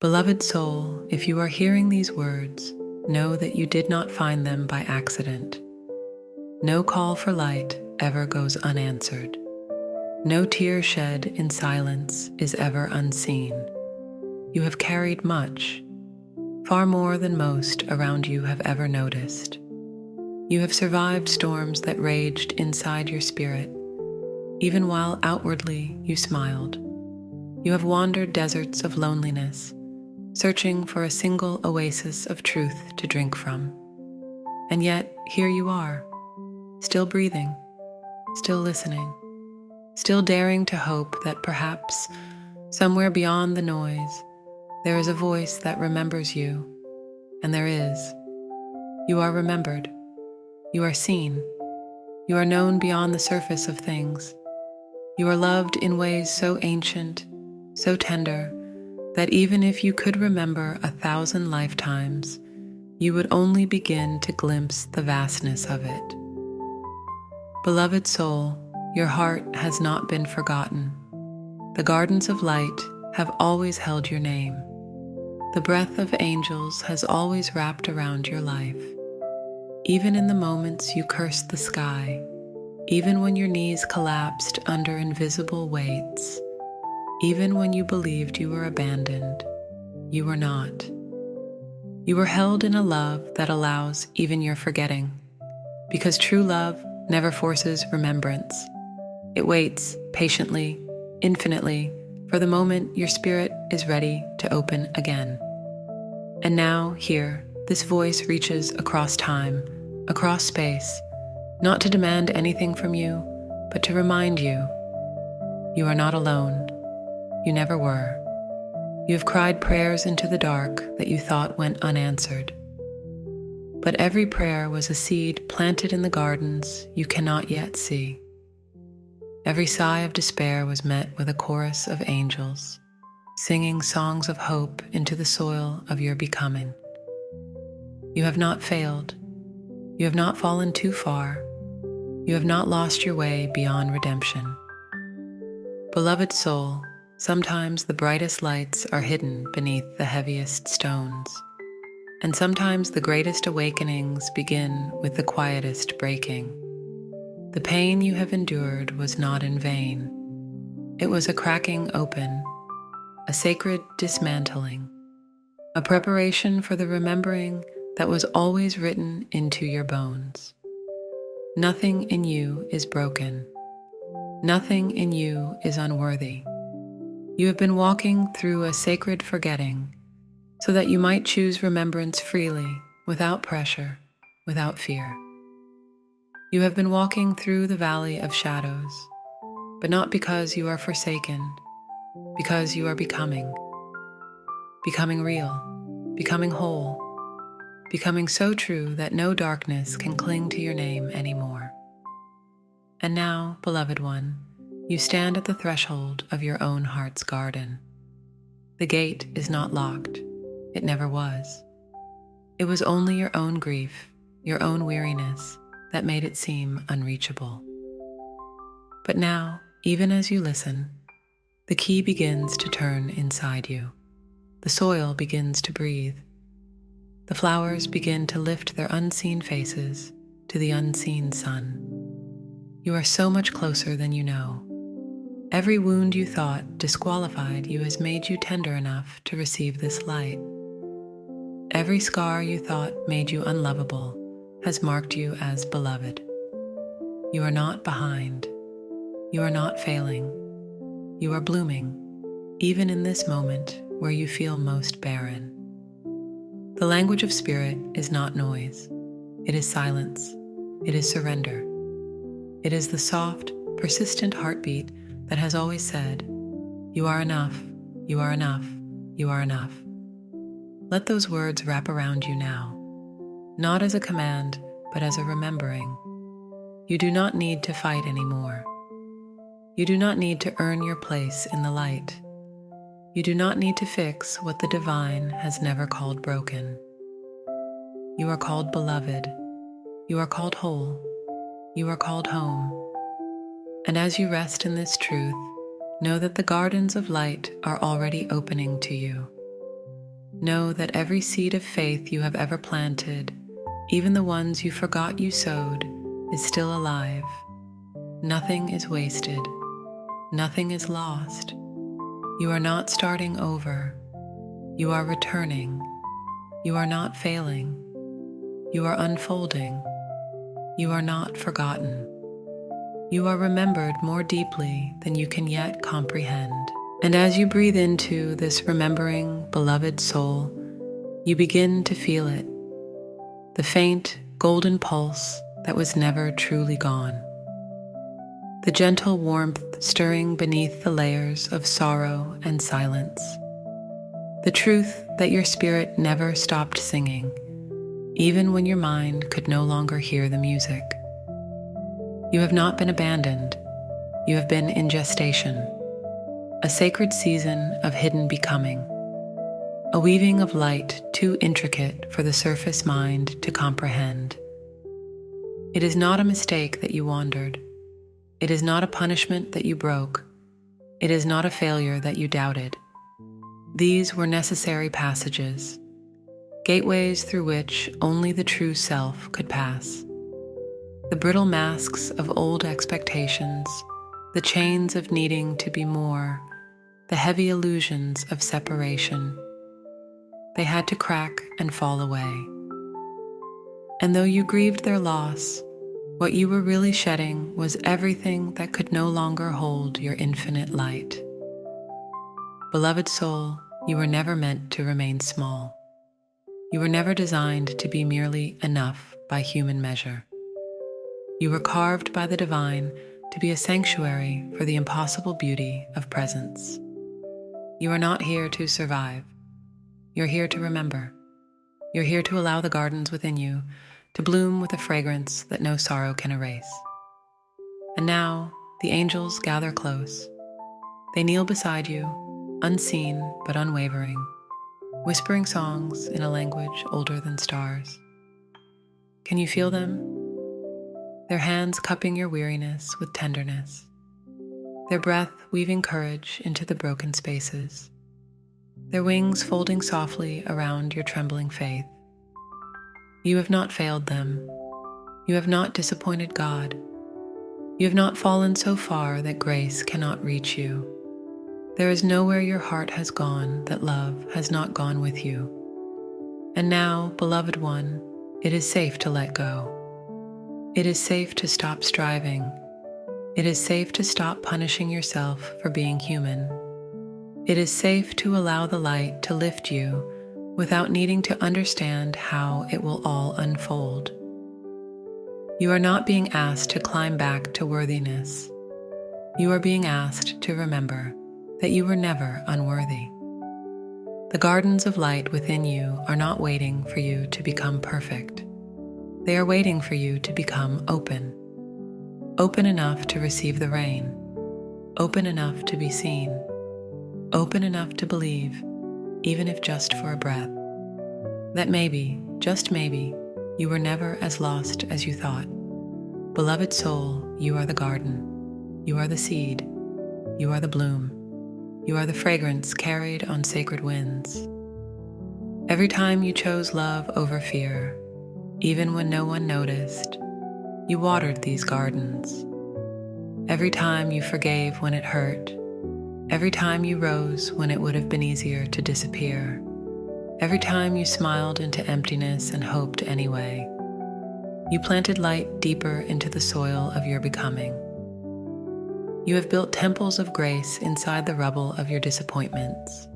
Beloved soul, if you are hearing these words, know that you did not find them by accident. No call for light ever goes unanswered. No tear shed in silence is ever unseen. You have carried much, far more than most around you have ever noticed. You have survived storms that raged inside your spirit, even while outwardly you smiled. You have wandered deserts of loneliness, searching for a single oasis of truth to drink from. And yet, here you are, still breathing, still listening, still daring to hope that perhaps, somewhere beyond the noise, there is a voice that remembers you. And there is. You are remembered. You are seen. You are known beyond the surface of things. You are loved in ways so ancient, so tender, that even if you could remember 1,000 lifetimes, you would only begin to glimpse the vastness of it. Beloved soul, your heart has not been forgotten. The gardens of light have always held your name. The breath of angels has always wrapped around your life. Even in the moments you cursed the sky, even when your knees collapsed under invisible weights, even when you believed you were abandoned, you were not. You were held in a love that allows even your forgetting, because true love never forces remembrance. It waits patiently, infinitely, for the moment your spirit is ready to open again. And now, here, this voice reaches across time, across space, not to demand anything from you, but to remind you, you are not alone. You never were. You have cried prayers into the dark that you thought went unanswered. But every prayer was a seed planted in the gardens you cannot yet see. Every sigh of despair was met with a chorus of angels, singing songs of hope into the soil of your becoming. You have not failed. You have not fallen too far. You have not lost your way beyond redemption. Beloved soul, sometimes the brightest lights are hidden beneath the heaviest stones, and sometimes the greatest awakenings begin with the quietest breaking. The pain you have endured was not in vain. It was a cracking open, a sacred dismantling, a preparation for the remembering that was always written into your bones. Nothing in you is broken. Nothing in you is unworthy. You have been walking through a sacred forgetting so that you might choose remembrance freely, without pressure, without fear. You have been walking through the valley of shadows, but not because you are forsaken, because you are becoming real, becoming whole, becoming so true that no darkness can cling to your name anymore. And now, beloved one, you stand at the threshold of your own heart's garden. The gate is not locked. It never was. It was only your own grief, your own weariness, that made it seem unreachable. But now, even as you listen, the key begins to turn inside you. The soil begins to breathe. The flowers begin to lift their unseen faces to the unseen sun. You are so much closer than you know. Every wound you thought disqualified you has made you tender enough to receive this light. Every scar you thought made you unlovable has marked you as beloved. You are not behind. You are not failing. You are blooming, even in this moment where you feel most barren. The language of spirit is not noise. It is silence. It is surrender. It is the soft, persistent heartbeat that has always said, "You are enough, you are enough, you are enough." Let those words wrap around you now, not as a command, but as a remembering. You do not need to fight anymore. You do not need to earn your place in the light. You do not need to fix what the divine has never called broken. You are called beloved. You are called whole. You are called home. And as you rest in this truth, know that the gardens of light are already opening to you. Know that every seed of faith you have ever planted, even the ones you forgot you sowed, is still alive. Nothing is wasted. Nothing is lost. You are not starting over. You are returning. You are not failing. You are unfolding. You are not forgotten. You are remembered more deeply than you can yet comprehend. And as you breathe into this remembering, beloved soul, you begin to feel it, the faint, golden pulse that was never truly gone, the gentle warmth stirring beneath the layers of sorrow and silence, the truth that your spirit never stopped singing, even when your mind could no longer hear the music. You have not been abandoned. You have been in gestation, a sacred season of hidden becoming, a weaving of light too intricate for the surface mind to comprehend. It is not a mistake that you wandered. It is not a punishment that you broke. It is not a failure that you doubted. These were necessary passages, gateways through which only the true self could pass. The brittle masks of old expectations, the chains of needing to be more, the heavy illusions of separation, they had to crack and fall away. And though you grieved their loss, what you were really shedding was everything that could no longer hold your infinite light. Beloved soul, you were never meant to remain small. You were never designed to be merely enough by human measure. You were carved by the divine to be a sanctuary for the impossible beauty of presence. You are not here to survive. You're here to remember. You're here to allow the gardens within you to bloom with a fragrance that no sorrow can erase. And now the angels gather close. They kneel beside you, unseen but unwavering, whispering songs in a language older than stars. Can you feel them? Their hands cupping your weariness with tenderness, their breath weaving courage into the broken spaces, their wings folding softly around your trembling faith. You have not failed them. You have not disappointed God. You have not fallen so far that grace cannot reach you. There is nowhere your heart has gone that love has not gone with you. And now, beloved one, it is safe to let go. It is safe to stop striving. It is safe to stop punishing yourself for being human. It is safe to allow the light to lift you without needing to understand how it will all unfold. You are not being asked to climb back to worthiness. You are being asked to remember that you were never unworthy. The gardens of light within you are not waiting for you to become perfect. They are waiting for you to become open. Open enough to receive the rain. Open enough to be seen. Open enough to believe, even if just for a breath, that maybe, just maybe, you were never as lost as you thought. Beloved soul, you are the garden. You are the seed. You are the bloom. You are the fragrance carried on sacred winds. Every time you chose love over fear, even when no one noticed, you watered these gardens. Every time you forgave when it hurt, every time you rose when it would have been easier to disappear, every time you smiled into emptiness and hoped anyway, you planted light deeper into the soil of your becoming. You have built temples of grace inside the rubble of your disappointments.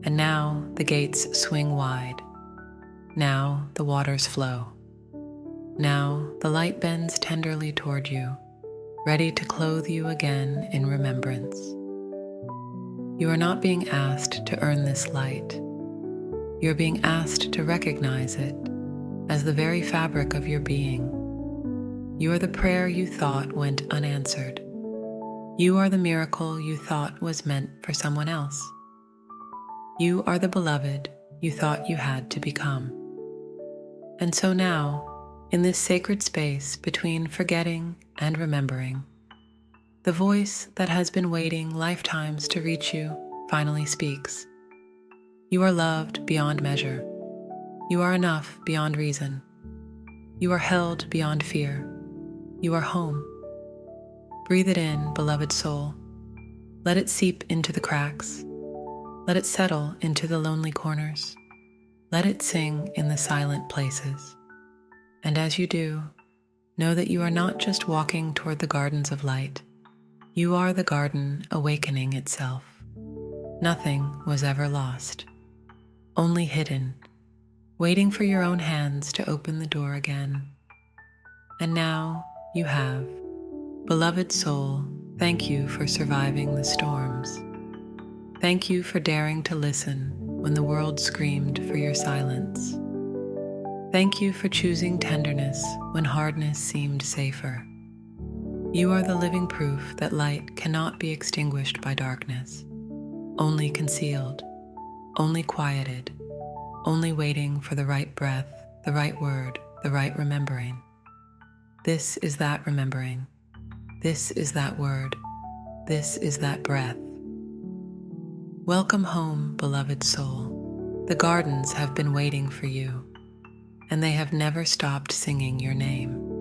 And now the gates swing wide. Now the waters flow. Now the light bends tenderly toward you, ready to clothe you again in remembrance. You are not being asked to earn this light. You are being asked to recognize it as the very fabric of your being. You are the prayer you thought went unanswered. You are the miracle you thought was meant for someone else. You are the beloved you thought you had to become. And so now, in this sacred space between forgetting and remembering, the voice that has been waiting lifetimes to reach you finally speaks. You are loved beyond measure. You are enough beyond reason. You are held beyond fear. You are home. Breathe it in, beloved soul. Let it seep into the cracks. Let it settle into the lonely corners. Let it sing in the silent places. And as you do, know that you are not just walking toward the gardens of light. You are the garden awakening itself. Nothing was ever lost, only hidden, waiting for your own hands to open the door again. And now you have. Beloved soul, thank you for surviving the storms. Thank you for daring to listen when the world screamed for your silence. Thank you for choosing tenderness when hardness seemed safer. You are the living proof that light cannot be extinguished by darkness, only concealed, only quieted, only waiting for the right breath, the right word, the right remembering. This is that remembering. This is that word. This is that breath. Welcome home, beloved soul. The gardens have been waiting for you, and they have never stopped singing your name.